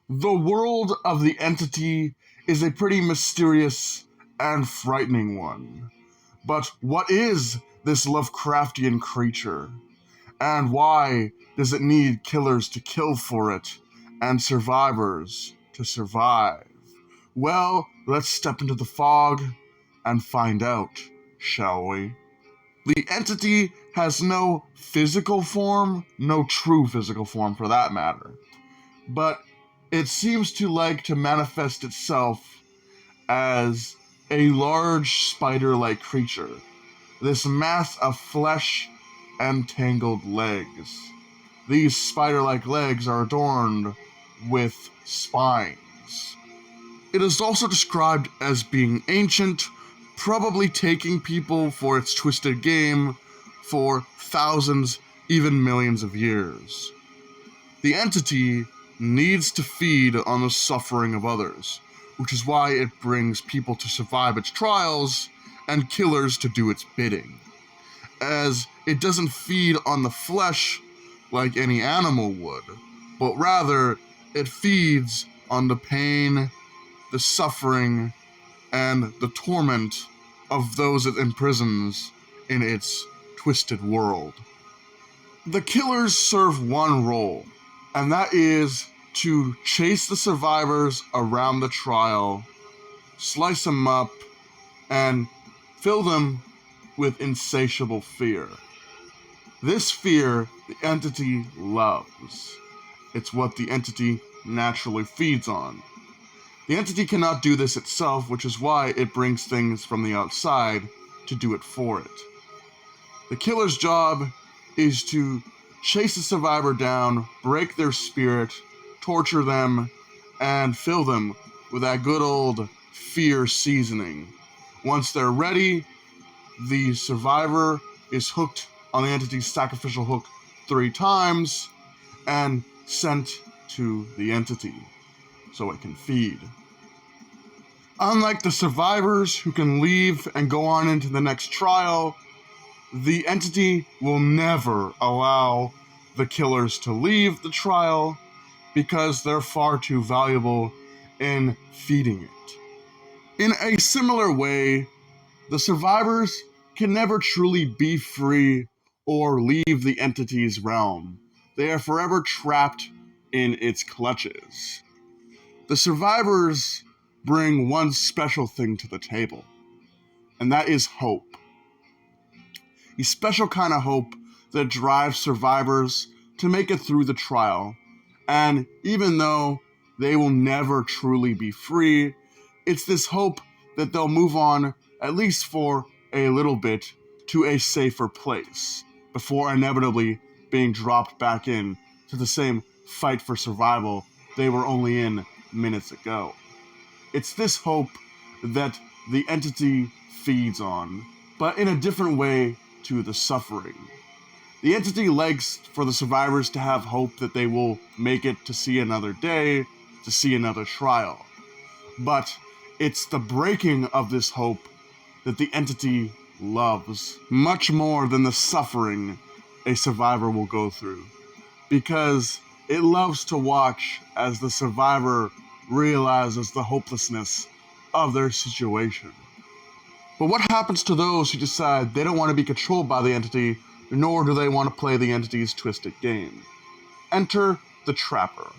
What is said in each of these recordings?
The world of the entity is a pretty mysterious and frightening one. But what is this Lovecraftian creature? And why does it need killers to kill for it and survivors to survive? Well, let's step into the fog and find out, shall we? The entity has no physical form, no true physical form for that matter, but it seems to like to manifest itself as a large spider-like creature, this mass of flesh and tangled legs. These spider-like legs are adorned with spines. It is also described as being ancient, probably taking people for its twisted game for thousands, even millions of years. The entity needs to feed on the suffering of others, which is why it brings people to survive its trials and killers to do its bidding, as it doesn't feed on the flesh like any animal would, but rather it feeds on the pain, the suffering, and the torment of those it imprisons in its twisted world. The killers serve one role, and that is to chase the survivors around the trial, slice them up, and fill them with insatiable fear. This fear the entity loves. It's what the entity naturally feeds on. The entity cannot do this itself, which is why it brings things from the outside to do it for it. The killer's job is to chase the survivor down, break their spirit, torture them, and fill them with that good old fear seasoning. Once they're ready, the survivor is hooked on the entity's sacrificial hook 3 times and sent to the entity so it can feed. Unlike the survivors who can leave and go on into the next trial, the entity will never allow the killers to leave the trial because they're far too valuable in feeding it. In a similar way, the survivors can never truly be free or leave the entity's realm. They are forever trapped in its clutches. The survivors bring one special thing to the table, and that is hope. A special kind of hope that drives survivors to make it through the trial. And even though they will never truly be free, it's this hope that they'll move on, at least for a little bit, to a safer place, before inevitably being dropped back in to the same fight for survival they were only in minutes ago. It's this hope that the entity feeds on, but in a different way to the suffering. The entity likes for the survivors to have hope that they will make it to see another day, to see another trial. But it's the breaking of this hope that the entity loves much more than the suffering a survivor will go through, because it loves to watch as the survivor realizes the hopelessness of their situation. But what happens to those who decide they don't want to be controlled by the entity, nor do they want to play the entity's twisted game? Enter the Trapper.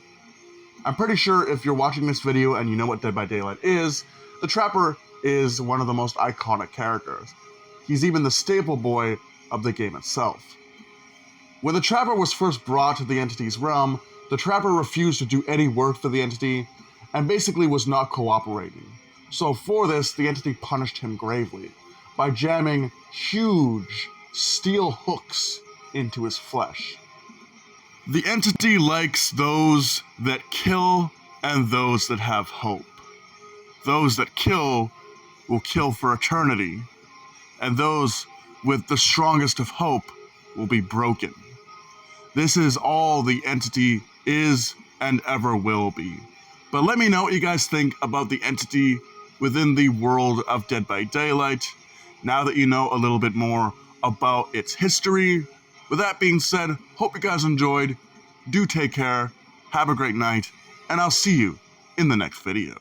I'm pretty sure if you're watching this video and you know what Dead by Daylight is, the Trapper is one of the most iconic characters. He's even the staple boy of the game itself. When the Trapper was first brought to the entity's realm, the Trapper refused to do any work for the entity and basically was not cooperating. So for this, the entity punished him gravely by jamming huge steel hooks into his flesh. The entity likes those that kill and those that have hope. Those that kill will kill for eternity, and those with the strongest of hope will be broken. This is all the entity is and ever will be. But let me know what you guys think about the entity within the world of Dead by Daylight, now that you know a little bit more about its history. With that being said, hope you guys enjoyed. Do take care, have a great night, and I'll see you in the next video.